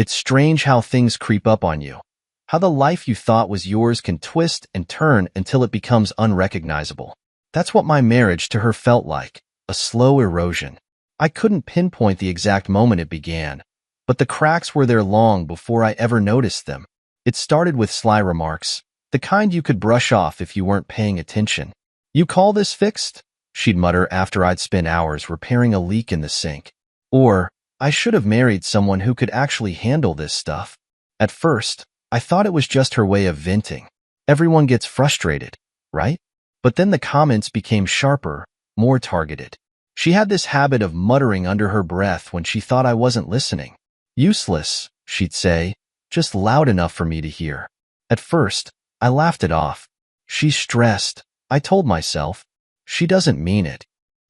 It's strange how things creep up on you. How the life you thought was yours can twist and turn until it becomes unrecognizable. That's what my marriage to her felt like, a slow erosion. I couldn't pinpoint the exact moment it began, but the cracks were there long before I ever noticed them. It started with sly remarks, the kind you could brush off if you weren't paying attention. "You call this fixed?" she'd mutter after I'd spent hours repairing a leak in the sink. Or, "I should have married someone who could actually handle this stuff." At first, I thought it was just her way of venting. Everyone gets frustrated, right? But then the comments became sharper, more targeted. She had this habit of muttering under her breath when she thought I wasn't listening. "Useless," she'd say, just loud enough for me to hear. At first, I laughed it off. "She's stressed," I told myself. "She doesn't mean it."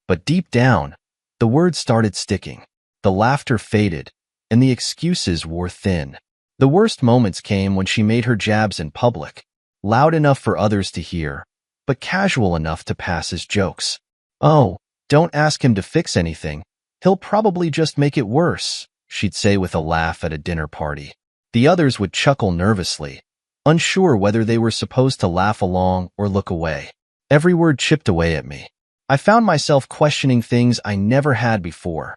But deep down, the words started sticking. The laughter faded, and the excuses wore thin. The worst moments came when she made her jabs in public, loud enough for others to hear, but casual enough to pass as jokes. "Oh, don't ask him to fix anything. He'll probably just make it worse," she'd say with a laugh at a dinner party. The others would chuckle nervously, unsure whether they were supposed to laugh along or look away. Every word chipped away at me. I found myself questioning things I never had before.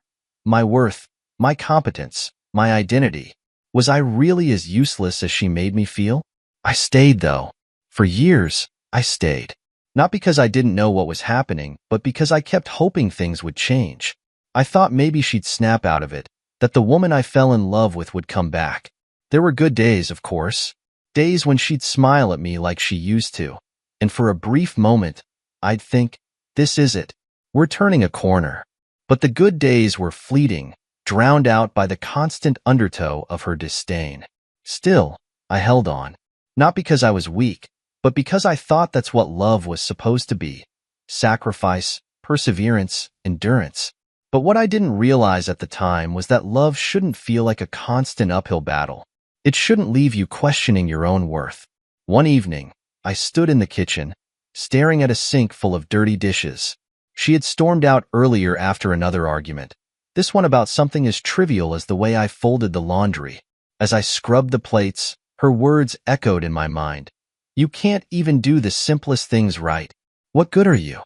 My worth, my competence, my identity. Was I really as useless as she made me feel? I stayed, though. For years, I stayed. Not because I didn't know what was happening, but because I kept hoping things would change. I thought maybe she'd snap out of it, that the woman I fell in love with would come back. There were good days, of course. Days when she'd smile at me like she used to. And for a brief moment, I'd think, this is it. We're turning a corner. But the good days were fleeting, drowned out by the constant undertow of her disdain. Still, I held on. Not because I was weak, but because I thought that's what love was supposed to be. Sacrifice, perseverance, endurance. But what I didn't realize at the time was that love shouldn't feel like a constant uphill battle. It shouldn't leave you questioning your own worth. One evening, I stood in the kitchen, staring at a sink full of dirty dishes. She had stormed out earlier after another argument, this one about something as trivial as the way I folded the laundry. As I scrubbed the plates, her words echoed in my mind. "You can't even do the simplest things right. What good are you?"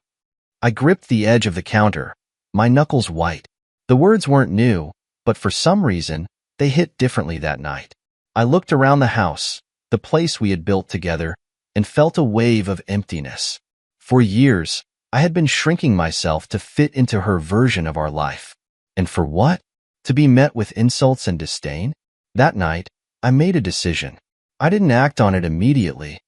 I gripped the edge of the counter, my knuckles white. The words weren't new, but for some reason, they hit differently that night. I looked around the house, the place we had built together, and felt a wave of emptiness. For years, I had been shrinking myself to fit into her version of our life. And for what? To be met with insults and disdain? That night, I made a decision. I didn't act on it immediately.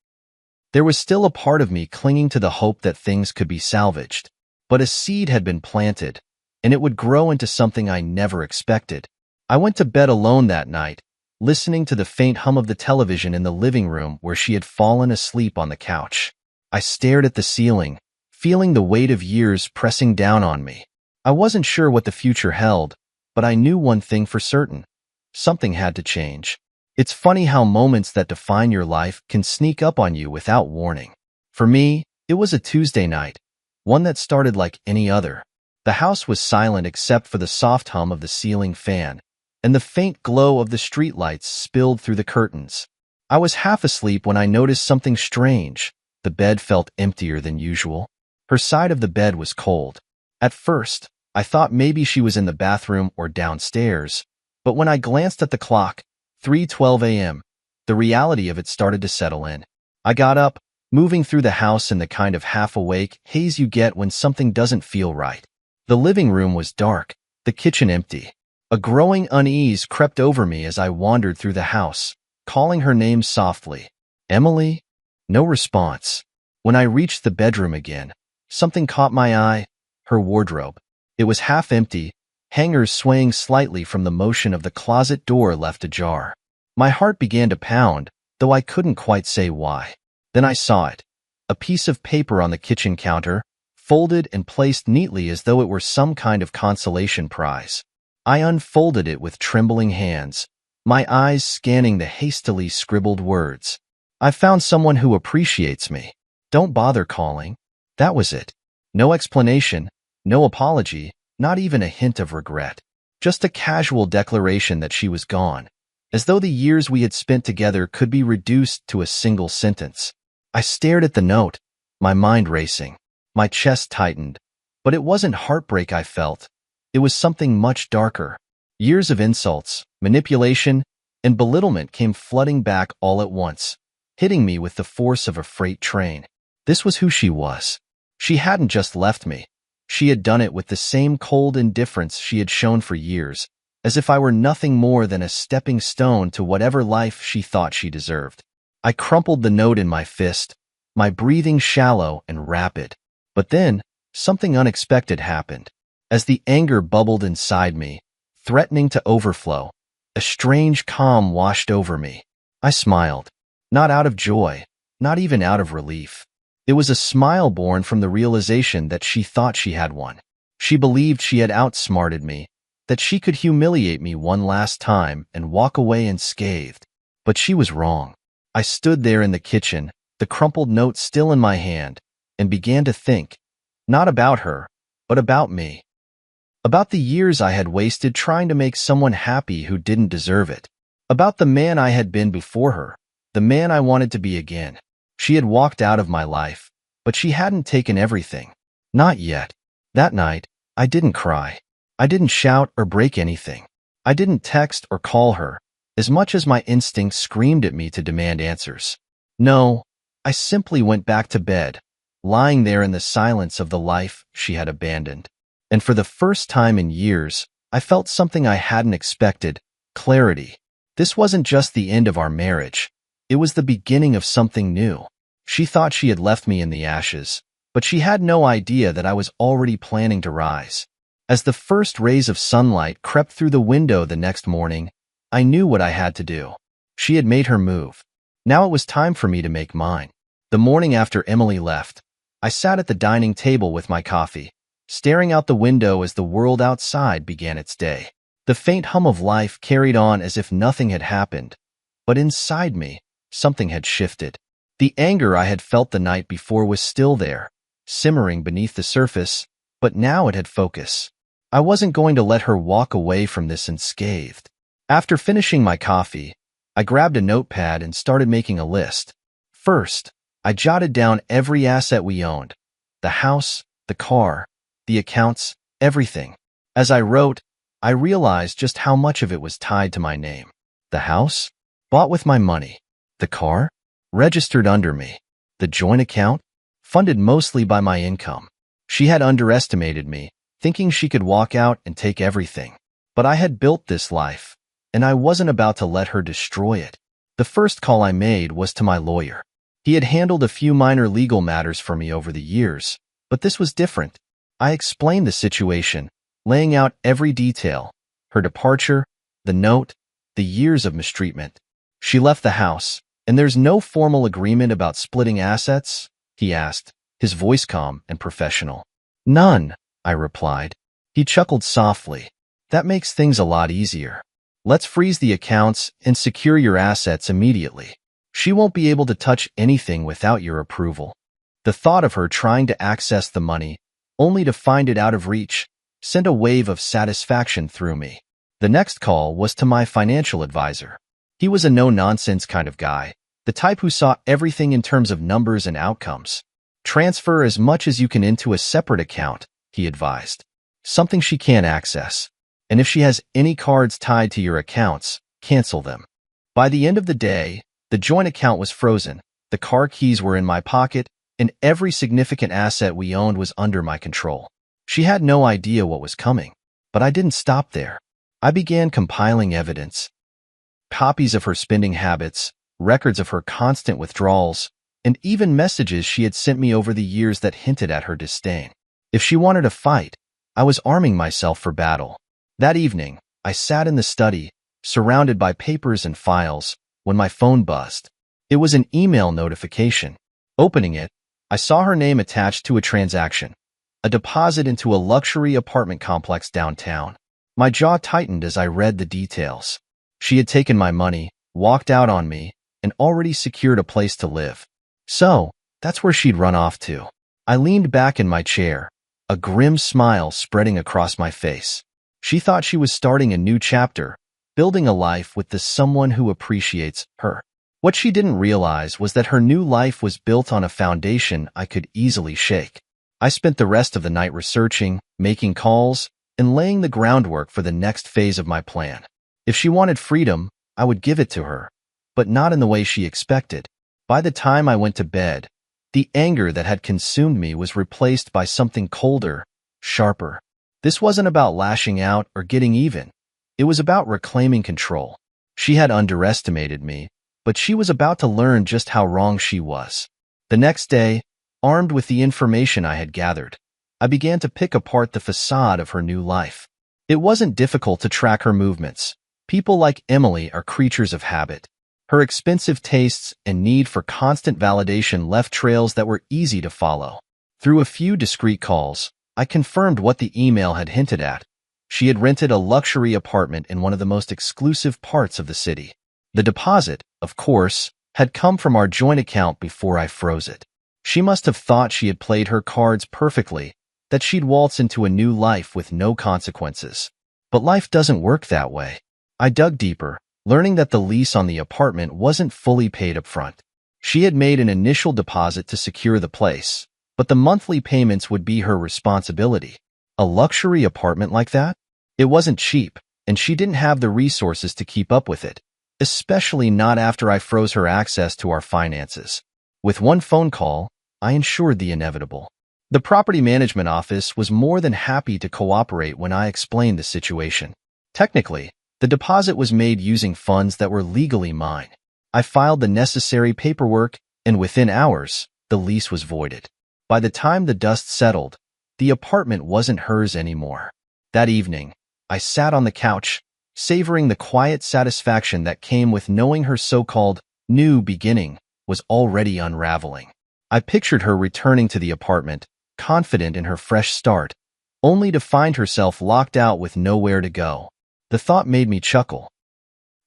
There was still a part of me clinging to the hope that things could be salvaged. But a seed had been planted, and it would grow into something I never expected. I went to bed alone that night, listening to the faint hum of the television in the living room where she had fallen asleep on the couch. I stared at the ceiling, feeling the weight of years pressing down on me. I wasn't sure what the future held, but I knew one thing for certain. Something had to change. It's funny how moments that define your life can sneak up on you without warning. For me, it was a Tuesday night, one that started like any other. The house was silent except for the soft hum of the ceiling fan, and the faint glow of the streetlights spilled through the curtains. I was half asleep when I noticed something strange. The bed felt emptier than usual. Her side of the bed was cold. At first, I thought maybe she was in the bathroom or downstairs, but when I glanced at the clock, 3:12 a.m., the reality of it started to settle in. I got up, moving through the house in the kind of half-awake haze you get when something doesn't feel right. The living room was dark, the kitchen empty. A growing unease crept over me as I wandered through the house, calling her name softly. "Emily?" No response. When I reached the bedroom again, something caught my eye. Her wardrobe. It was half empty, hangers swaying slightly from the motion of the closet door left ajar. My heart began to pound, though I couldn't quite say why. Then I saw it. A piece of paper on the kitchen counter, folded and placed neatly as though it were some kind of consolation prize. I unfolded it with trembling hands, my eyes scanning the hastily scribbled words. "I found someone who appreciates me. Don't bother calling." That was it. No explanation, no apology, not even a hint of regret. Just a casual declaration that she was gone. as though the years we had spent together could be reduced to a single sentence. I stared at the note, my mind racing. My chest tightened. But it wasn't heartbreak I felt. It was something much darker. Years of insults, manipulation, and belittlement came flooding back all at once, hitting me with the force of a freight train. This was who she was. She hadn't just left me. She had done it with the same cold indifference she had shown for years, as if I were nothing more than a stepping stone to whatever life she thought she deserved. I crumpled the note in my fist, my breathing shallow and rapid. But then, something unexpected happened. As the anger bubbled inside me, threatening to overflow, a strange calm washed over me. I smiled, not out of joy, not even out of relief. It was a smile born from the realization that she thought she had won. She believed she had outsmarted me, that she could humiliate me one last time and walk away unscathed. But she was wrong. I stood there in the kitchen, the crumpled note still in my hand, and began to think, not about her, but about me. About the years I had wasted trying to make someone happy who didn't deserve it. About the man I had been before her, the man I wanted to be again. She had walked out of my life, but she hadn't taken everything. Not yet. That night, I didn't cry. I didn't shout or break anything. I didn't text or call her, as much as my instincts screamed at me to demand answers. No, I simply went back to bed, lying there in the silence of the life she had abandoned. And for the first time in years, I felt something I hadn't expected, clarity. This wasn't just the end of our marriage. It was the beginning of something new. She thought she had left me in the ashes, but she had no idea that I was already planning to rise. As the first rays of sunlight crept through the window the next morning, I knew what I had to do. She had made her move. Now it was time for me to make mine. The morning after Emily left, I sat at the dining table with my coffee, staring out the window as the world outside began its day. The faint hum of life carried on as if nothing had happened, but inside me, something had shifted. The anger I had felt the night before was still there, simmering beneath the surface, but now it had focus. I wasn't going to let her walk away from this unscathed. After finishing my coffee, I grabbed a notepad and started making a list. First, I jotted down every asset we owned, the house, the car, the accounts, everything. As I wrote, I realized just how much of it was tied to my name. The house? Bought with my money. The car? Registered under me. The joint account? Funded mostly by my income. She had underestimated me, thinking she could walk out and take everything. But I had built this life, and I wasn't about to let her destroy it. The first call I made was to my lawyer. He had handled a few minor legal matters for me over the years, but this was different. I explained the situation, laying out every detail, her departure, the note, the years of mistreatment. She left the house, and there's no formal agreement about splitting assets? He asked, his voice calm and professional. None, I replied. He chuckled softly. That makes things a lot easier. Let's freeze the accounts and secure your assets immediately. She won't be able to touch anything without your approval. The thought of her trying to access the money, only to find it out of reach, sent a wave of satisfaction through me. The next call was to my financial advisor. He was a no-nonsense kind of guy, the type who saw everything in terms of numbers and outcomes. Transfer as much as you can into a separate account, he advised. Something she can't access. And if she has any cards tied to your accounts, cancel them. By the end of the day, the joint account was frozen, the car keys were in my pocket, and every significant asset we owned was under my control. She had no idea what was coming, but I didn't stop there. I began compiling evidence. Copies of her spending habits, records of her constant withdrawals, and even messages she had sent me over the years that hinted at her disdain. If she wanted a fight, I was arming myself for battle. That evening, I sat in the study, surrounded by papers and files, when my phone buzzed. It was an email notification. Opening it, I saw her name attached to a transaction, a deposit into a luxury apartment complex downtown. My jaw tightened as I read the details. She had taken my money, walked out on me, and already secured a place to live. So, that's where she'd run off to. I leaned back in my chair, a grim smile spreading across my face. She thought she was starting a new chapter, building a life with the someone who appreciates her. What she didn't realize was that her new life was built on a foundation I could easily shake. I spent the rest of the night researching, making calls, and laying the groundwork for the next phase of my plan. If she wanted freedom, I would give it to her, but not in the way she expected. By the time I went to bed, the anger that had consumed me was replaced by something colder, sharper. This wasn't about lashing out or getting even. It was about reclaiming control. She had underestimated me, but she was about to learn just how wrong she was. The next day, armed with the information I had gathered, I began to pick apart the facade of her new life. It wasn't difficult to track her movements. People like Emily are creatures of habit. Her expensive tastes and need for constant validation left trails that were easy to follow. Through a few discreet calls, I confirmed what the email had hinted at. She had rented a luxury apartment in one of the most exclusive parts of the city. The deposit, of course, had come from our joint account before I froze it. She must have thought she had played her cards perfectly, that she'd waltz into a new life with no consequences. But life doesn't work that way. I dug deeper, learning that the lease on the apartment wasn't fully paid up front. She had made an initial deposit to secure the place, but the monthly payments would be her responsibility. A luxury apartment like that? It wasn't cheap, and she didn't have the resources to keep up with it, especially not after I froze her access to our finances. With one phone call, I ensured the inevitable. The property management office was more than happy to cooperate when I explained the situation. Technically, the deposit was made using funds that were legally mine. I filed the necessary paperwork, and within hours, the lease was voided. By the time the dust settled, the apartment wasn't hers anymore. That evening, I sat on the couch, savoring the quiet satisfaction that came with knowing her so-called new beginning was already unraveling. I pictured her returning to the apartment, confident in her fresh start, only to find herself locked out with nowhere to go. The thought made me chuckle.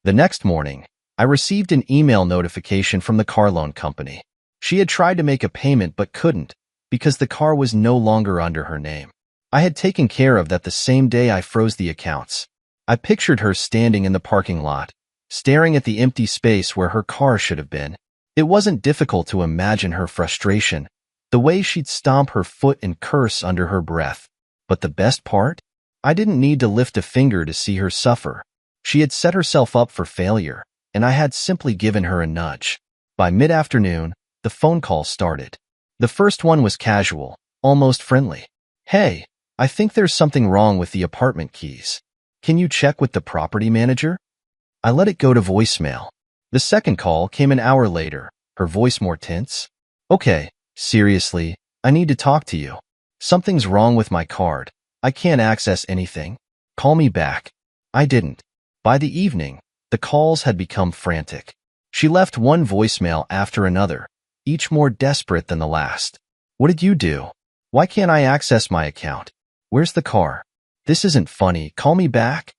The next morning, I received an email notification from the car loan company. She had tried to make a payment but couldn't, because the car was no longer under her name. I had taken care of that the same day I froze the accounts. I pictured her standing in the parking lot, staring at the empty space where her car should have been. It wasn't difficult to imagine her frustration, the way she'd stomp her foot and curse under her breath. But the best part? I didn't need to lift a finger to see her suffer. She had set herself up for failure, and I had simply given her a nudge. By mid-afternoon, the phone call started. The first one was casual, almost friendly. "Hey, I think there's something wrong with the apartment keys. Can you check with the property manager?" I let it go to voicemail. The second call came an hour later, her voice more tense. "Okay, seriously, I need to talk to you. Something's wrong with my card. I can't access anything. Call me back." I didn't. By the evening, the calls had become frantic. She left one voicemail after another, each more desperate than the last. "What did you do? Why can't I access my account? Where's the car? This isn't funny. Call me back."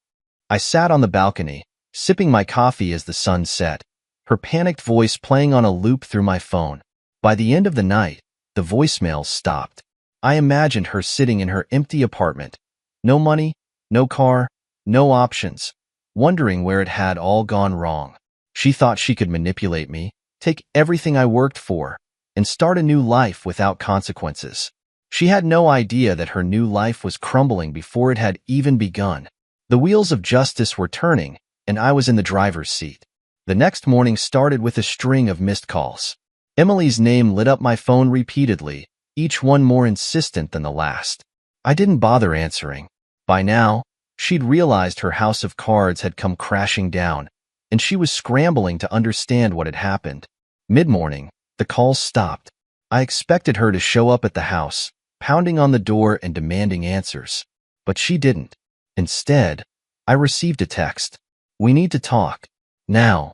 I sat on the balcony, sipping my coffee as the sun set, her panicked voice playing on a loop through my phone. By the end of the night, the voicemails stopped. I imagined her sitting in her empty apartment. No money, no car, no options, wondering where it had all gone wrong. She thought she could manipulate me, take everything I worked for, and start a new life without consequences. She had no idea that her new life was crumbling before it had even begun. The wheels of justice were turning, and I was in the driver's seat. The next morning started with a string of missed calls. Emily's name lit up my phone repeatedly, each one more insistent than the last. I didn't bother answering. By now, she'd realized her house of cards had come crashing down, and she was scrambling to understand what had happened. Mid-morning, the calls stopped. I expected her to show up at the house, pounding on the door and demanding answers. But she didn't. Instead, I received a text. "We need to talk. Now."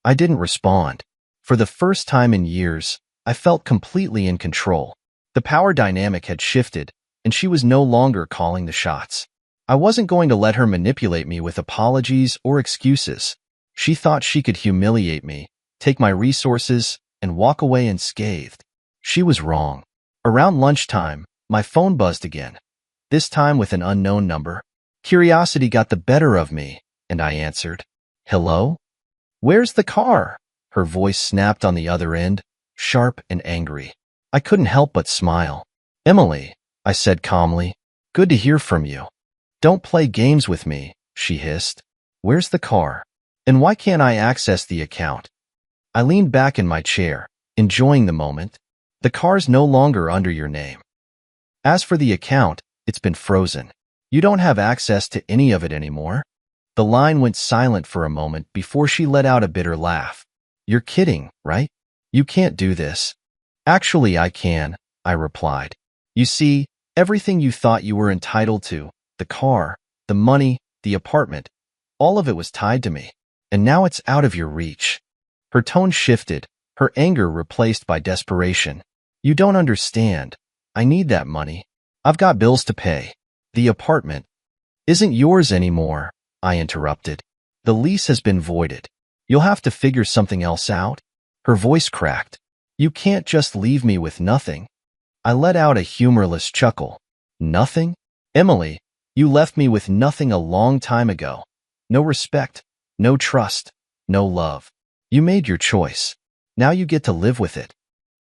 I didn't respond. For the first time in years, I felt completely in control. The power dynamic had shifted, and she was no longer calling the shots. I wasn't going to let her manipulate me with apologies or excuses. She thought she could humiliate me, take my resources, and walk away unscathed. She was wrong. Around lunchtime, my phone buzzed again, this time with an unknown number. Curiosity got the better of me, and I answered, "Hello? Where's the car?" Her voice snapped on the other end, sharp and angry. I couldn't help but smile. "Emily," I said calmly, "good to hear from you." "Don't play games with me," she hissed. "Where's the car? And why can't I access the account?" I leaned back in my chair, enjoying the moment. "The car's no longer under your name. As for the account, it's been frozen. You don't have access to any of it anymore." The line went silent for a moment before she let out a bitter laugh. "You're kidding, right? You can't do this." "Actually, I can," I replied. "You see, everything you thought you were entitled to, the car, the money, the apartment, all of it was tied to me. And now it's out of your reach." Her tone shifted, her anger replaced by desperation. "You don't understand. I need that money. I've got bills to pay. The apartment isn't yours anymore," I interrupted. "The lease has been voided. You'll have to figure something else out." Her voice cracked. "You can't just leave me with nothing." I let out a humorless chuckle. "Nothing? Emily, you left me with nothing a long time ago. No respect, no trust, no love. You made your choice. Now you get to live with it."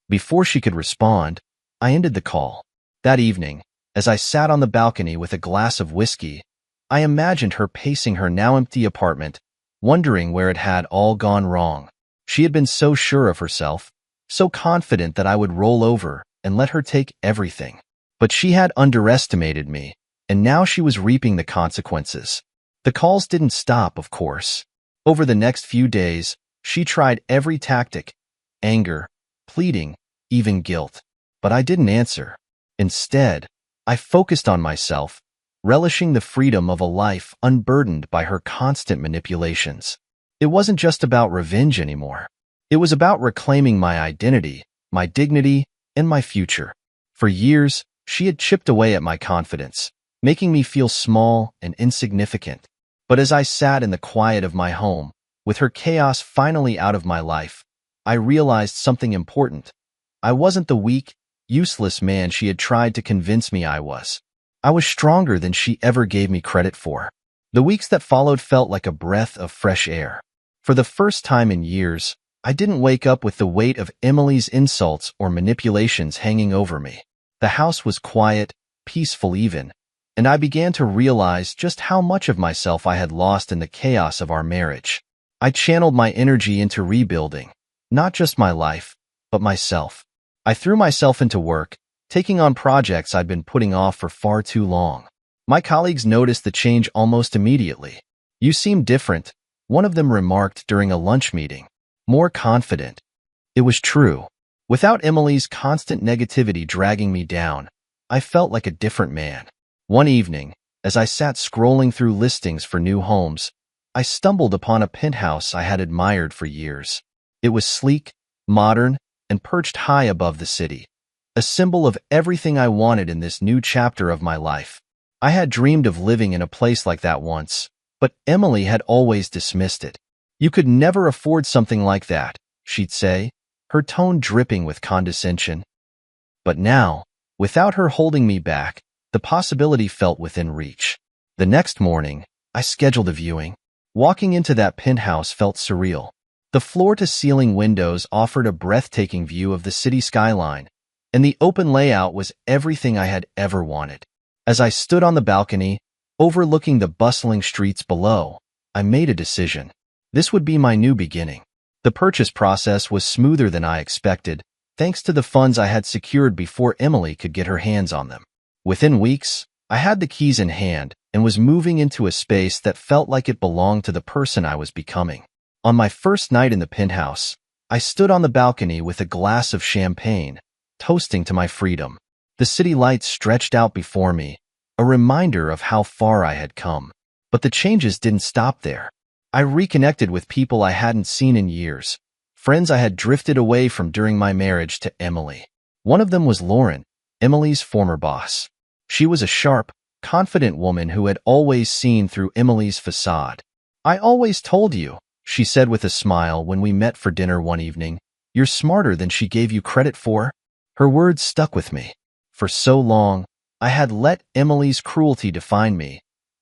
Before she could respond, I ended the call. That evening, as I sat on the balcony with a glass of whiskey, I imagined her pacing her now empty apartment, wondering where it had all gone wrong. She had been so sure of herself, so confident that I would roll over and let her take everything. But she had underestimated me, and now she was reaping the consequences. The calls didn't stop, of course. Over the next few days, she tried every tactic: anger, pleading, even guilt. But I didn't answer. Instead, I focused on myself, relishing the freedom of a life unburdened by her constant manipulations. It wasn't just about revenge anymore. It was about reclaiming my identity, my dignity, and my future. For years, she had chipped away at my confidence, making me feel small and insignificant. But as I sat in the quiet of my home, with her chaos finally out of my life, I realized something important. I wasn't the weak, useless man she had tried to convince me I was. I was stronger than she ever gave me credit for. The weeks that followed felt like a breath of fresh air. For the first time in years, I didn't wake up with the weight of Emily's insults or manipulations hanging over me. The house was quiet, peaceful even, and I began to realize just how much of myself I had lost in the chaos of our marriage. I channeled my energy into rebuilding, not just my life, but myself. I threw myself into work, taking on projects I'd been putting off for far too long. My colleagues noticed the change almost immediately. "You seem different," one of them remarked during a lunch meeting. "More confident." It was true. Without Emily's constant negativity dragging me down, I felt like a different man. One evening, as I sat scrolling through listings for new homes, I stumbled upon a penthouse I had admired for years. It was sleek, modern, and perched high above the city, a symbol of everything I wanted in this new chapter of my life. I had dreamed of living in a place like that once, but Emily had always dismissed it. "You could never afford something like that," she'd say, her tone dripping with condescension. But now, without her holding me back, the possibility felt within reach. The next morning, I scheduled a viewing. Walking into that penthouse felt surreal. The floor-to-ceiling windows offered a breathtaking view of the city skyline, and the open layout was everything I had ever wanted. As I stood on the balcony, overlooking the bustling streets below, I made a decision. This would be my new beginning. The purchase process was smoother than I expected, thanks to the funds I had secured before Emily could get her hands on them. Within weeks, I had the keys in hand and was moving into a space that felt like it belonged to the person I was becoming. On my first night in the penthouse, I stood on the balcony with a glass of champagne, toasting to my freedom. The city lights stretched out before me, a reminder of how far I had come. But the changes didn't stop there. I reconnected with people I hadn't seen in years, friends I had drifted away from during my marriage to Emily. One of them was Lauren, Emily's former boss. She was a sharp, confident woman who had always seen through Emily's facade. "I always told you," she said with a smile when we met for dinner one evening, "you're smarter than she gave you credit for." Her words stuck with me. For so long, I had let Emily's cruelty define me,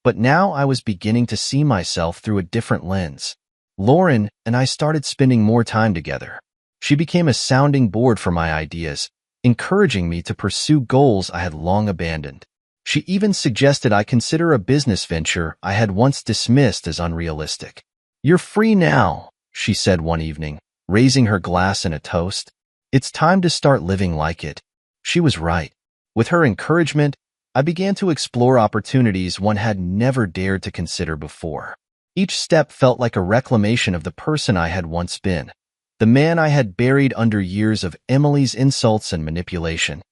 But now I was beginning to see myself through a different lens. Lauren and I started spending more time together. She became a sounding board for my ideas, encouraging me to pursue goals I had long abandoned. She even suggested I consider a business venture I had once dismissed as unrealistic. "You're free now," she said one evening, raising her glass in a toast. "It's time to start living like it." She was right. With her encouragement, I began to explore opportunities one had never dared to consider before. Each step felt like a reclamation of the person I had once been, the man I had buried under years of Emily's insults and manipulation.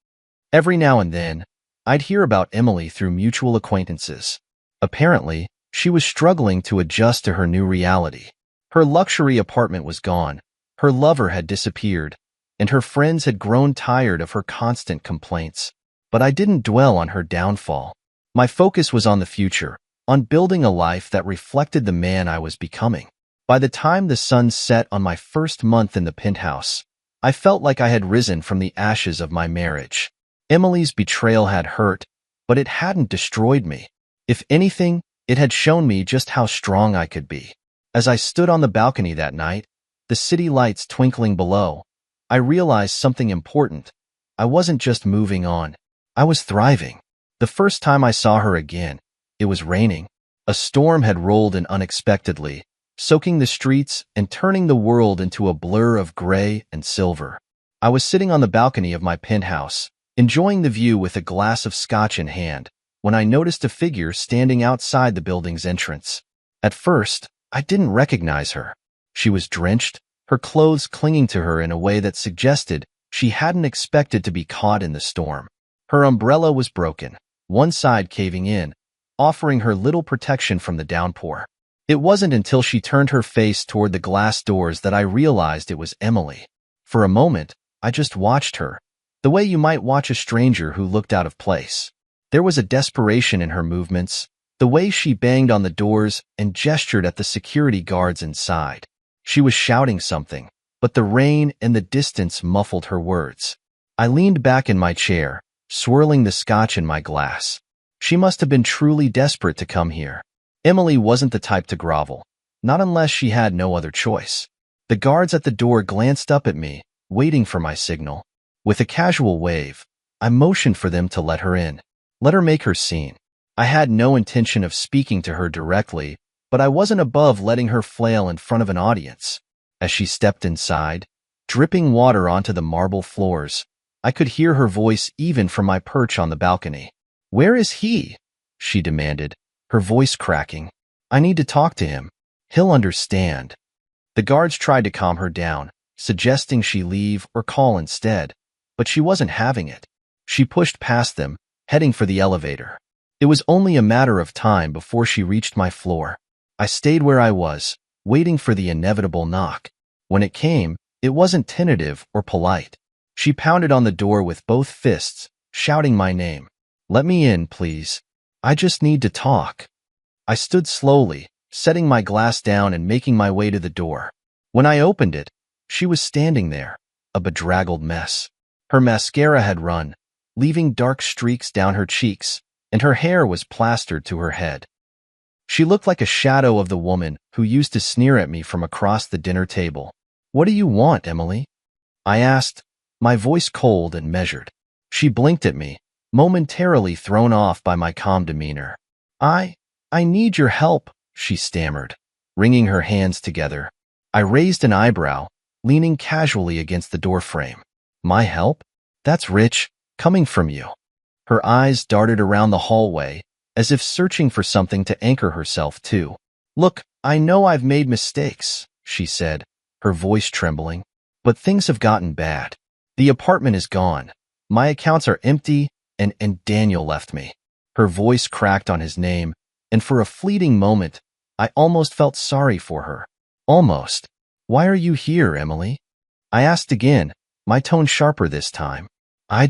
Every now and then, I'd hear about Emily through mutual acquaintances. Apparently, she was struggling to adjust to her new reality. Her luxury apartment was gone, her lover had disappeared, and her friends had grown tired of her constant complaints. But I didn't dwell on her downfall. My focus was on the future, on building a life that reflected the man I was becoming. By the time the sun set on my first month in the penthouse, I felt like I had risen from the ashes of my marriage. Emily's betrayal had hurt, but it hadn't destroyed me. If anything, it had shown me just how strong I could be. As I stood on the balcony that night, the city lights twinkling below, I realized something important. I wasn't just moving on. I was thriving. The first time I saw her again, it was raining. A storm had rolled in unexpectedly, soaking the streets and turning the world into a blur of gray and silver. I was sitting on the balcony of my penthouse, enjoying the view with a glass of scotch in hand, when I noticed a figure standing outside the building's entrance. At first, I didn't recognize her. She was drenched, her clothes clinging to her in a way that suggested she hadn't expected to be caught in the storm. Her umbrella was broken, one side caving in, offering her little protection from the downpour. It wasn't until she turned her face toward the glass doors that I realized it was Emily. For a moment, I just watched her, the way you might watch a stranger who looked out of place. There was a desperation in her movements, the way she banged on the doors and gestured at the security guards inside. She was shouting something, but the rain and the distance muffled her words. I leaned back in my chair, swirling the scotch in my glass. She must have been truly desperate to come here. Emily wasn't the type to grovel, not unless she had no other choice. The guards at the door glanced up at me, waiting for my signal. With a casual wave, I motioned for them to let her in. Let her make her scene. I had no intention of speaking to her directly, but I wasn't above letting her flail in front of an audience. As she stepped inside, dripping water onto the marble floors, I could hear her voice even from my perch on the balcony. "Where is he?" she demanded, her voice cracking. "I need to talk to him. He'll understand." The guards tried to calm her down, suggesting she leave or call instead, but she wasn't having it. She pushed past them, heading for the elevator. It was only a matter of time before she reached my floor. I stayed where I was, waiting for the inevitable knock. When it came, it wasn't tentative or polite. She pounded on the door with both fists, shouting my name. "Let me in, please. I just need to talk." I stood slowly, setting my glass down and making my way to the door. When I opened it, she was standing there, a bedraggled mess. Her mascara had run, leaving dark streaks down her cheeks, and her hair was plastered to her head. She looked like a shadow of the woman who used to sneer at me from across the dinner table. "What do you want, Emily?" I asked, my voice cold and measured. She blinked at me, momentarily thrown off by my calm demeanor. I need your help," she stammered, wringing her hands together. I raised an eyebrow, leaning casually against the doorframe. "My help? That's rich, coming from you." Her eyes darted around the hallway, as if searching for something to anchor herself to. "Look, I know I've made mistakes," she said, her voice trembling, "but things have gotten bad. The apartment is gone. My accounts are empty, and Daniel left me." Her voice cracked on his name, and for a fleeting moment, I almost felt sorry for her. Almost. "Why are you here, Emily?" I asked again, my tone sharper this time. I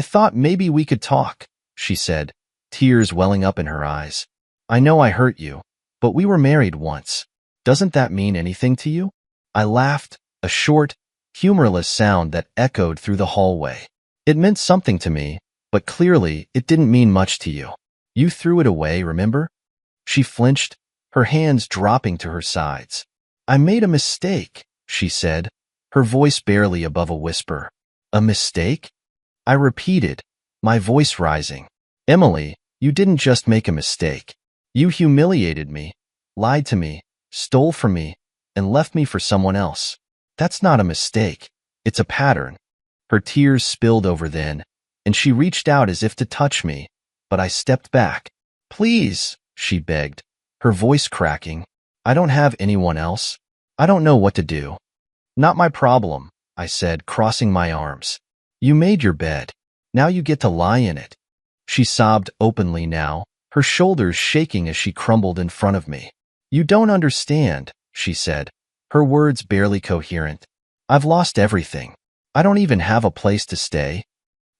thought maybe we could talk," she said, tears welling up in her eyes. "I know I hurt you, but we were married once. Doesn't that mean anything to you?" I laughed, a short, humorless sound that echoed through the hallway. "It meant something to me, but clearly it didn't mean much to you. You threw it away, remember? She flinched, her hands dropping to her sides. I made a mistake, she said, her voice barely above a whisper. A mistake? I repeated, my voice rising. Emily, you didn't just make a mistake. You humiliated me, lied to me, stole from me, and left me for someone else. That's not a mistake. It's a pattern. Her tears spilled over then, and she reached out as if to touch me, but I stepped back. Please, she begged, her voice cracking. I don't have anyone else. I don't know what to do. Not my problem, I said, crossing my arms. You made your bed. Now you get to lie in it. She sobbed openly now, her shoulders shaking as she crumbled in front of me. You don't understand, she said, her words barely coherent. I've lost everything. I don't even have a place to stay.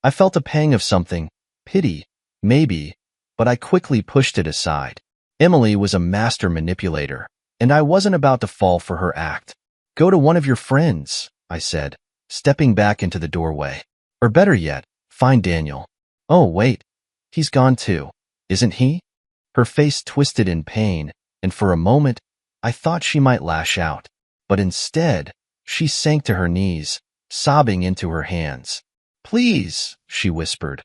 I felt a pang of something, pity, maybe, but I quickly pushed it aside. Emily was a master manipulator, and I wasn't about to fall for her act. Go to one of your friends, I said, stepping back into the doorway. Or better yet, find Daniel. Oh, wait, he's gone too, isn't he? Her face twisted in pain, and for a moment, I thought she might lash out. But instead, she sank to her knees, sobbing into her hands. Please, she whispered,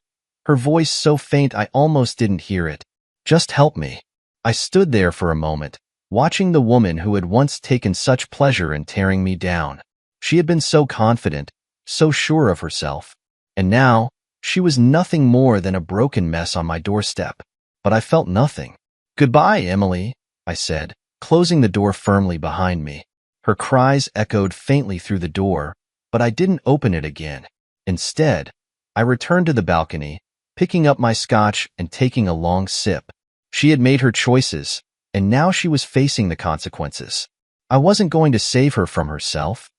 her voice so faint I almost didn't hear it. Just help me. I stood there for a moment, watching the woman who had once taken such pleasure in tearing me down. She had been so confident, so sure of herself. And now, she was nothing more than a broken mess on my doorstep. But I felt nothing. Goodbye, Emily, I said, closing the door firmly behind me. Her cries echoed faintly through the door, but I didn't open it again. Instead, I returned to the balcony, picking up my scotch and taking a long sip. She had made her choices, and now she was facing the consequences. I wasn't going to save her from herself.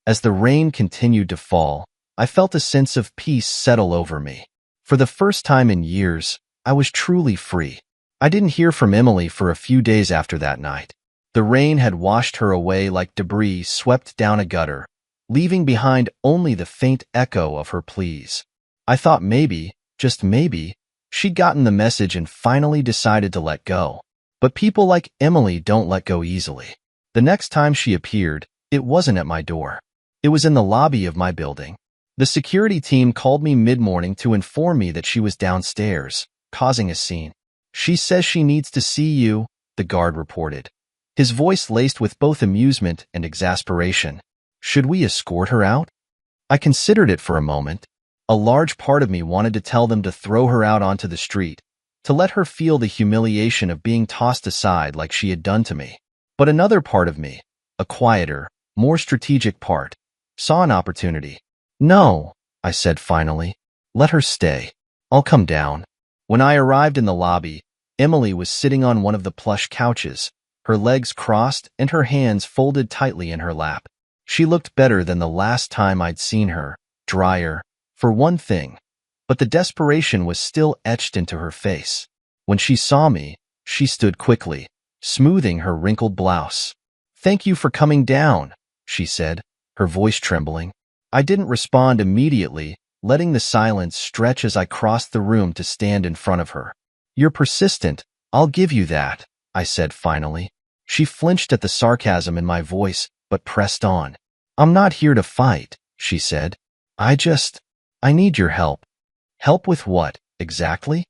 As the rain continued to fall, I felt a sense of peace settle over me. For the first time in years, I was truly free. I didn't hear from Emily for a few days after that night. The rain had washed her away like debris swept down a gutter, leaving behind only the faint echo of her pleas. I thought maybe, just maybe, she'd gotten the message and finally decided to let go. But people like Emily don't let go easily. The next time she appeared, it wasn't at my door. It was in the lobby of my building. The security team called me mid-morning to inform me that she was downstairs, causing a scene. She says she needs to see you, the guard reported, his voice laced with both amusement and exasperation. Should we escort her out? I considered it for a moment. A large part of me wanted to tell them to throw her out onto the street, to let her feel the humiliation of being tossed aside like she had done to me. But another part of me, a quieter, more strategic part, saw an opportunity. No, I said finally. Let her stay. I'll come down. When I arrived in the lobby, Emily was sitting on one of the plush couches, her legs crossed and her hands folded tightly in her lap. She looked better than the last time I'd seen her, drier, for one thing, but the desperation was still etched into her face. When she saw me, she stood quickly, smoothing her wrinkled blouse. Thank you for coming down, she said, her voice trembling. I didn't respond immediately, letting the silence stretch as I crossed the room to stand in front of her. You're persistent, I'll give you that, I said finally. She flinched at the sarcasm in my voice, but pressed on. I'm not here to fight, she said. I need your help. Help with what, exactly?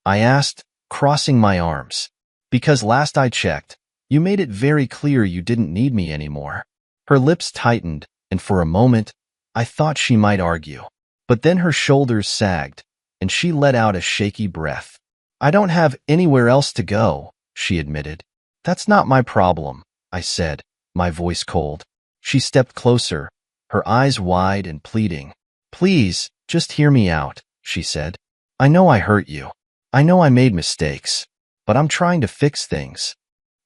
I asked, crossing my arms. Because last I checked, you made it very clear you didn't need me anymore. Her lips tightened, and for a moment, I thought she might argue. But then her shoulders sagged, and she let out a shaky breath. I don't have anywhere else to go, she admitted. That's not my problem, I said, my voice cold. She stepped closer, her eyes wide and pleading. Please, just hear me out, she said. I know I hurt you. I know I made mistakes, but I'm trying to fix things.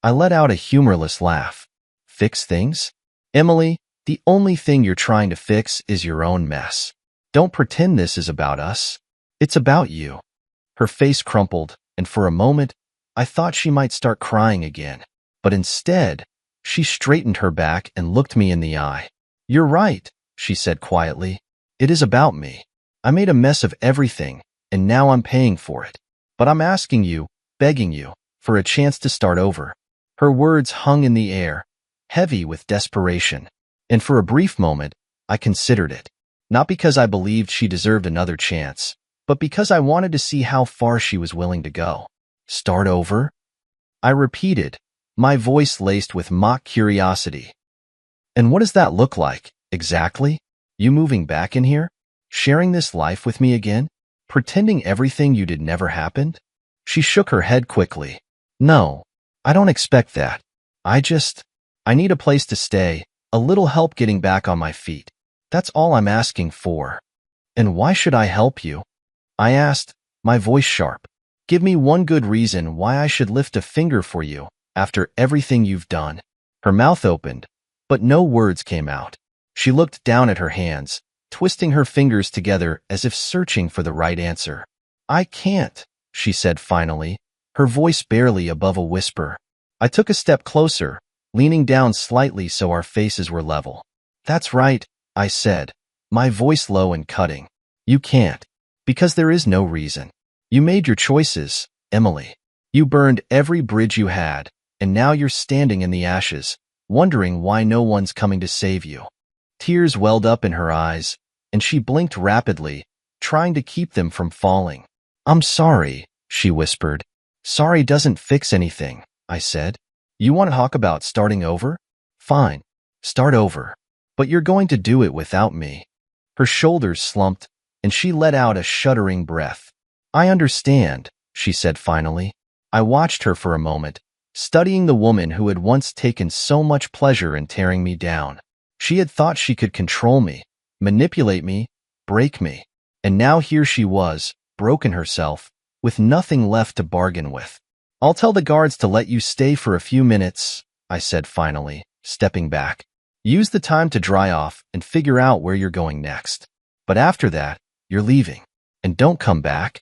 I let out a humorless laugh. Fix things? Emily, the only thing you're trying to fix is your own mess. Don't pretend this is about us. It's about you. Her face crumpled, and for a moment, I thought she might start crying again. But instead, she straightened her back and looked me in the eye. You're right, she said quietly. It is about me. I made a mess of everything, and now I'm paying for it. But I'm asking you, begging you, for a chance to start over. Her words hung in the air, heavy with desperation. And for a brief moment, I considered it. Not because I believed she deserved another chance, but because I wanted to see how far she was willing to go. Start over? I repeated, my voice laced with mock curiosity. And what does that look like, exactly? You moving back in here? Sharing this life with me again? Pretending everything you did never happened? She shook her head quickly. No, I don't expect that. I need a place to stay, a little help getting back on my feet. That's all I'm asking for. And why should I help you? I asked, my voice sharp. Give me one good reason why I should lift a finger for you after everything you've done. Her mouth opened, but no words came out. She looked down at her hands, twisting her fingers together as if searching for the right answer. I can't, she said finally, her voice barely above a whisper. I took a step closer, leaning down slightly so our faces were level. That's right, I said, my voice low and cutting. You can't, because there is no reason. You made your choices, Emily. You burned every bridge you had, and now you're standing in the ashes, wondering why no one's coming to save you. Tears welled up in her eyes, and she blinked rapidly, trying to keep them from falling. I'm sorry, she whispered. Sorry doesn't fix anything, I said. You want to talk about starting over? Fine, start over. But you're going to do it without me. Her shoulders slumped, and she let out a shuddering breath. I understand, she said finally. I watched her for a moment, studying the woman who had once taken so much pleasure in tearing me down. She had thought she could control me, manipulate me, break me. And now here she was, broken herself, with nothing left to bargain with. I'll tell the guards to let you stay for a few minutes, I said finally, stepping back. Use the time to dry off and figure out where you're going next. But after that, you're leaving. And don't come back.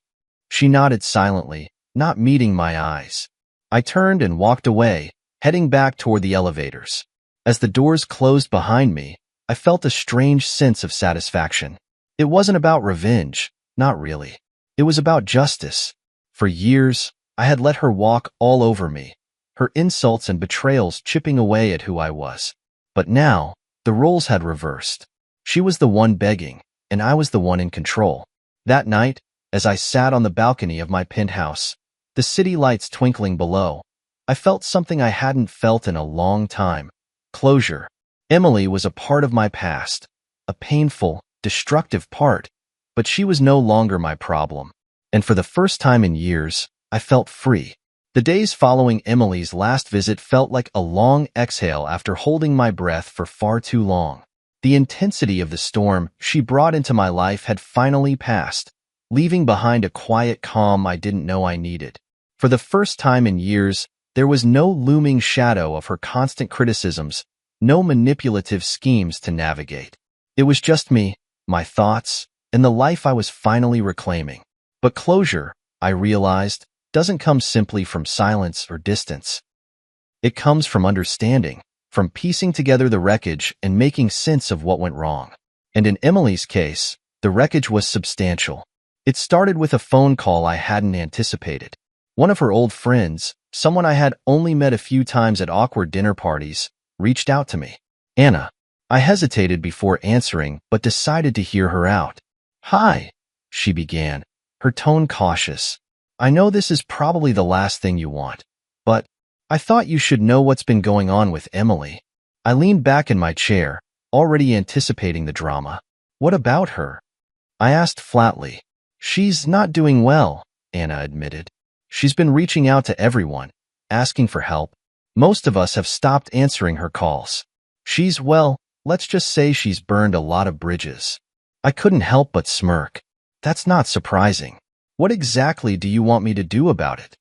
She nodded silently, not meeting my eyes. I turned and walked away, heading back toward the elevators. As the doors closed behind me, I felt a strange sense of satisfaction. It wasn't about revenge, not really. It was about justice. For years, I had let her walk all over me, her insults and betrayals chipping away at who I was. But now, the roles had reversed. She was the one begging, and I was the one in control. That night, as I sat on the balcony of my penthouse, the city lights twinkling below, I felt something I hadn't felt in a long time. Closure. Emily was a part of my past, a painful, destructive part, but she was no longer my problem. And for the first time in years, I felt free. The days following Emily's last visit felt like a long exhale after holding my breath for far too long. The intensity of the storm she brought into my life had finally passed, leaving behind a quiet calm I didn't know I needed. For the first time in years, there was no looming shadow of her constant criticisms, no manipulative schemes to navigate. It was just me, my thoughts, and the life I was finally reclaiming. But closure, I realized, doesn't come simply from silence or distance. It comes from understanding, from piecing together the wreckage and making sense of what went wrong. And in Emily's case, the wreckage was substantial. It started with a phone call I hadn't anticipated. One of her old friends, someone I had only met a few times at awkward dinner parties, reached out to me. Anna. I hesitated before answering, but decided to hear her out. Hi, she began, her tone cautious. I know this is probably the last thing you want, but I thought you should know what's been going on with Emily. I leaned back in my chair, already anticipating the drama. What about her? I asked flatly. She's not doing well, Anna admitted. She's been reaching out to everyone, asking for help. Most of us have stopped answering her calls. Well, let's just say she's burned a lot of bridges. I couldn't help but smirk. That's not surprising. What exactly do you want me to do about it?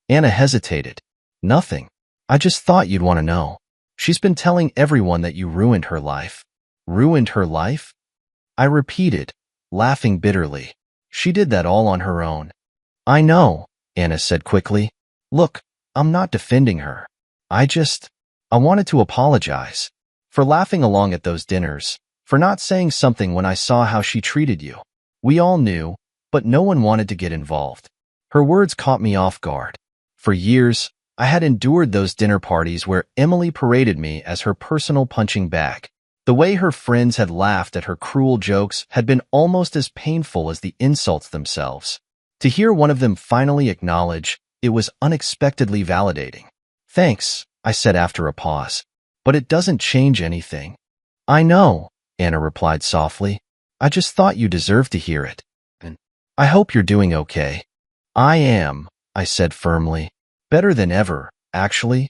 Anna hesitated. Nothing. I just thought you'd want to know. She's been telling everyone that you ruined her life. Ruined her life? I repeated, laughing bitterly. She did that all on her own. I know, Anna said quickly. Look, I'm not defending her. I wanted to apologize. For laughing along at those dinners, for not saying something when I saw how she treated you. We all knew, but no one wanted to get involved. Her words caught me off guard. For years, I had endured those dinner parties where Emily paraded me as her personal punching bag. The way her friends had laughed at her cruel jokes had been almost as painful as the insults themselves. To hear one of them finally acknowledge, it was unexpectedly validating. "Thanks," I said after a pause. "But it doesn't change anything." "I know," Anna replied softly. "I just thought you deserved to hear it. And I hope you're doing okay." "I am," I said firmly. "Better than ever, actually."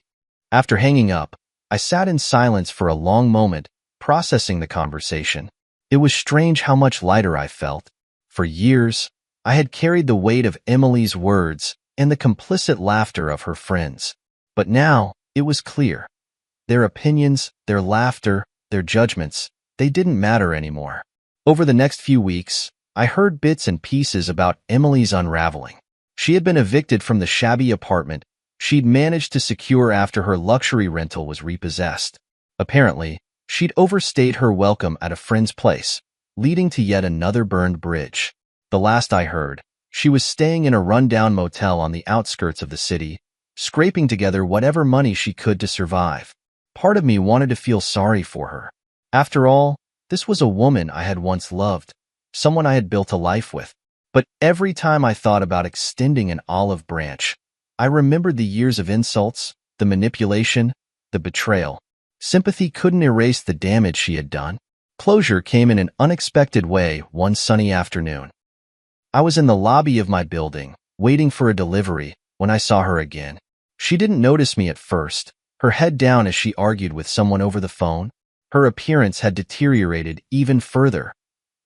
After hanging up, I sat in silence for a long moment, processing the conversation. It was strange how much lighter I felt. For years, I had carried the weight of Emily's words and the complicit laughter of her friends. But now, it was clear. Their opinions, their laughter, their judgments, they didn't matter anymore. Over the next few weeks, I heard bits and pieces about Emily's unraveling. She had been evicted from the shabby apartment she'd managed to secure after her luxury rental was repossessed. Apparently, she'd overstayed her welcome at a friend's place, leading to yet another burned bridge. The last I heard, she was staying in a rundown motel on the outskirts of the city, scraping together whatever money she could to survive. Part of me wanted to feel sorry for her. After all, this was a woman I had once loved, someone I had built a life with. But every time I thought about extending an olive branch, I remembered the years of insults, the manipulation, the betrayal. Sympathy couldn't erase the damage she had done. Closure came in an unexpected way one sunny afternoon. I was in the lobby of my building, waiting for a delivery, when I saw her again. She didn't notice me at first, her head down as she argued with someone over the phone. Her appearance had deteriorated even further.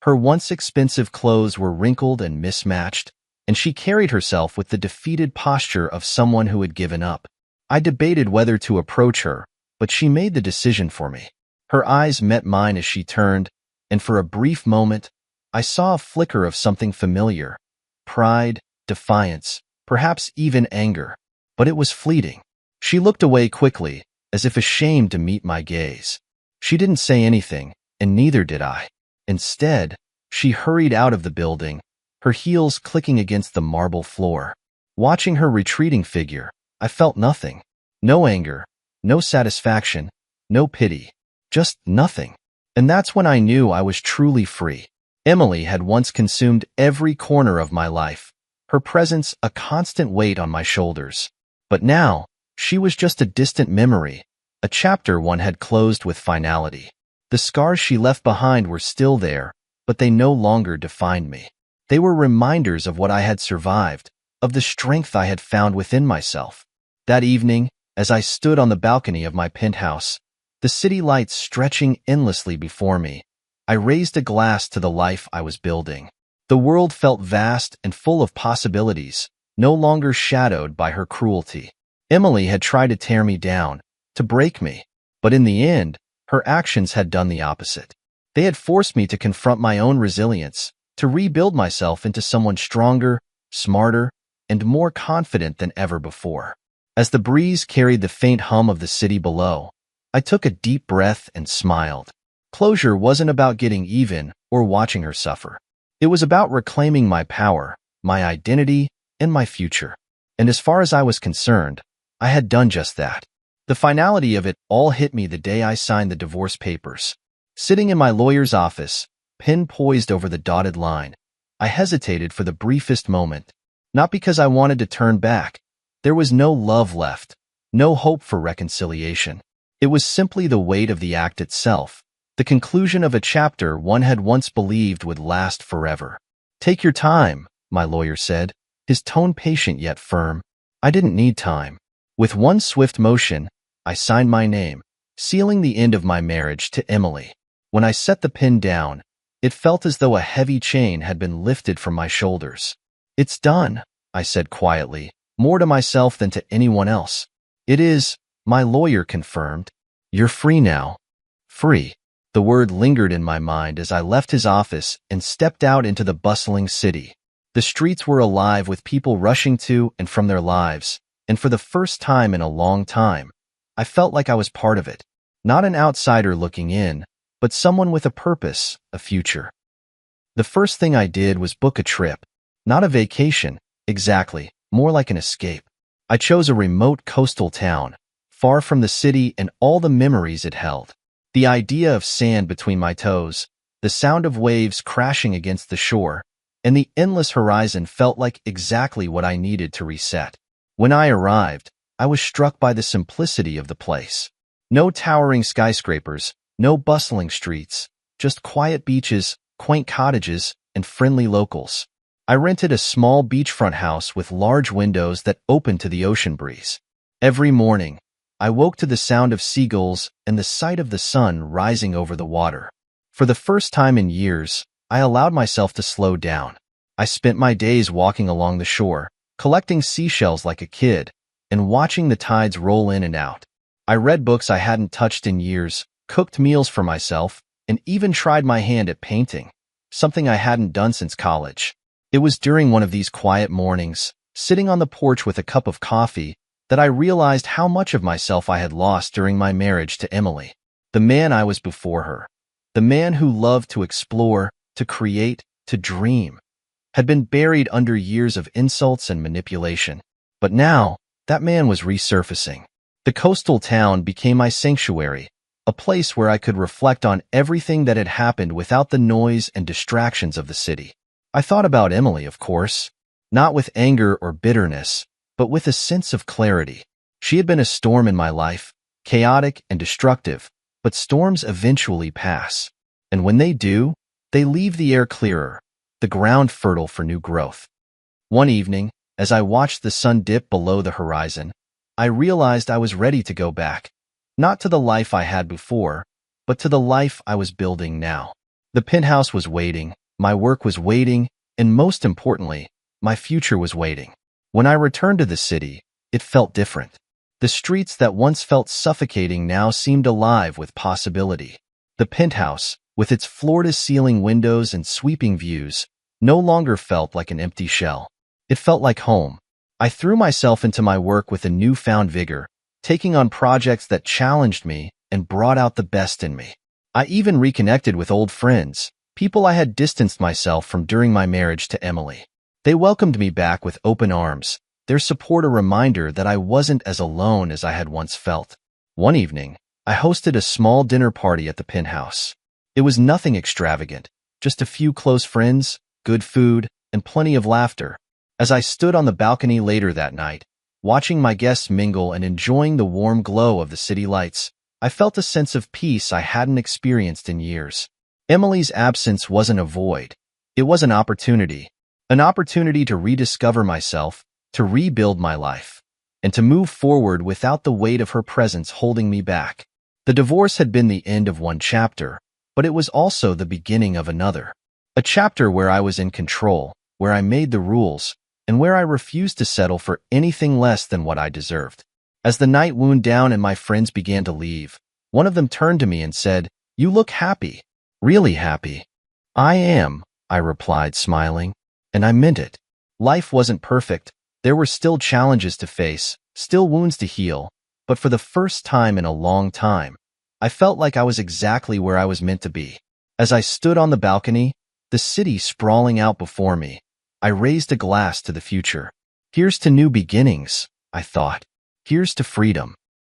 Her once expensive clothes were wrinkled and mismatched, and she carried herself with the defeated posture of someone who had given up. I debated whether to approach her, but she made the decision for me. Her eyes met mine as she turned, and for a brief moment, I saw a flicker of something familiar. Pride, defiance, perhaps even anger. But it was fleeting. She looked away quickly, as if ashamed to meet my gaze. She didn't say anything, and neither did I. Instead, she hurried out of the building, her heels clicking against the marble floor. Watching her retreating figure, I felt nothing. No anger, no satisfaction, no pity. Just nothing. And that's when I knew I was truly free. Emily had once consumed every corner of my life, her presence a constant weight on my shoulders. But now, she was just a distant memory, a chapter one had closed with finality. The scars she left behind were still there, but they no longer defined me. They were reminders of what I had survived, of the strength I had found within myself. That evening, as I stood on the balcony of my penthouse, the city lights stretching endlessly before me, I raised a glass to the life I was building. The world felt vast and full of possibilities, no longer shadowed by her cruelty. Emily had tried to tear me down, to break me, but in the end, her actions had done the opposite. They had forced me to confront my own resilience, to rebuild myself into someone stronger, smarter, and more confident than ever before. As the breeze carried the faint hum of the city below, I took a deep breath and smiled. Closure wasn't about getting even or watching her suffer. It was about reclaiming my power, my identity, and my future. And as far as I was concerned, I had done just that. The finality of it all hit me the day I signed the divorce papers. Sitting in my lawyer's office, pen poised over the dotted line, I hesitated for the briefest moment. Not because I wanted to turn back. There was no love left, no hope for reconciliation. It was simply the weight of the act itself, the conclusion of a chapter one had once believed would last forever. "Take your time," my lawyer said, his tone patient yet firm. I didn't need time. With one swift motion, I signed my name, sealing the end of my marriage to Emily. When I set the pen down, it felt as though a heavy chain had been lifted from my shoulders. "It's done," I said quietly, more to myself than to anyone else. "It is," my lawyer confirmed. "You're free now." Free. The word lingered in my mind as I left his office and stepped out into the bustling city. The streets were alive with people rushing to and from their lives, and for the first time in a long time, I felt like I was part of it. Not an outsider looking in, but someone with a purpose, a future. The first thing I did was book a trip. Not a vacation, Exactly, more like an escape. I chose a remote coastal town, far from the city and all the memories it held. The idea of sand between my toes, the sound of waves crashing against the shore, and the endless horizon felt like exactly what I needed to reset. When I arrived, I was struck by the simplicity of the place. No towering skyscrapers, no bustling streets, just quiet beaches, quaint cottages, and friendly locals. I rented a small beachfront house with large windows that opened to the ocean breeze. Every morning, I woke to the sound of seagulls and the sight of the sun rising over the water. For the first time in years, I allowed myself to slow down. I spent my days walking along the shore, collecting seashells like a kid, and watching the tides roll in and out. I read books I hadn't touched in years, cooked meals for myself, and even tried my hand at painting, something I hadn't done since college. It was during one of these quiet mornings, sitting on the porch with a cup of coffee, that I realized how much of myself I had lost during my marriage to Emily. The man I was before her, the man who loved to explore, to create, to dream, had been buried under years of insults and manipulation. But now, that man was resurfacing. The coastal town became my sanctuary, a place where I could reflect on everything that had happened without the noise and distractions of the city. I thought about Emily, of course, not with anger or bitterness, but with a sense of clarity. She had been a storm in my life, chaotic and destructive, but storms eventually pass. And when they do, they leave the air clearer, the ground fertile for new growth. One evening, as I watched the sun dip below the horizon, I realized I was ready to go back, not to the life I had before, but to the life I was building now. The penthouse was waiting, my work was waiting, and most importantly, my future was waiting. When I returned to the city, it felt different. The streets that once felt suffocating now seemed alive with possibility. The penthouse, with its floor-to-ceiling windows and sweeping views, no longer felt like an empty shell. It felt like home. I threw myself into my work with a newfound vigor, taking on projects that challenged me and brought out the best in me. I even reconnected with old friends, people I had distanced myself from during my marriage to Emily. They welcomed me back with open arms, their support a reminder that I wasn't as alone as I had once felt. One evening, I hosted a small dinner party at the penthouse. It was nothing extravagant, just a few close friends, good food, and plenty of laughter. As I stood on the balcony later that night, watching my guests mingle and enjoying the warm glow of the city lights, I felt a sense of peace I hadn't experienced in years. Emily's absence wasn't a void. It was an opportunity to rediscover myself, to rebuild my life, and to move forward without the weight of her presence holding me back. The divorce had been the end of one chapter, but it was also the beginning of another. A chapter where I was in control, where I made the rules, and where I refused to settle for anything less than what I deserved. As the night wound down and my friends began to leave, one of them turned to me and said, "You look happy, really happy." "I am," I replied, smiling, and I meant it. Life wasn't perfect. There were still challenges to face, still wounds to heal, but for the first time in a long time, I felt like I was exactly where I was meant to be. As I stood on the balcony, the city sprawling out before me, I raised a glass to the future. Here's to new beginnings, I thought. Here's to freedom.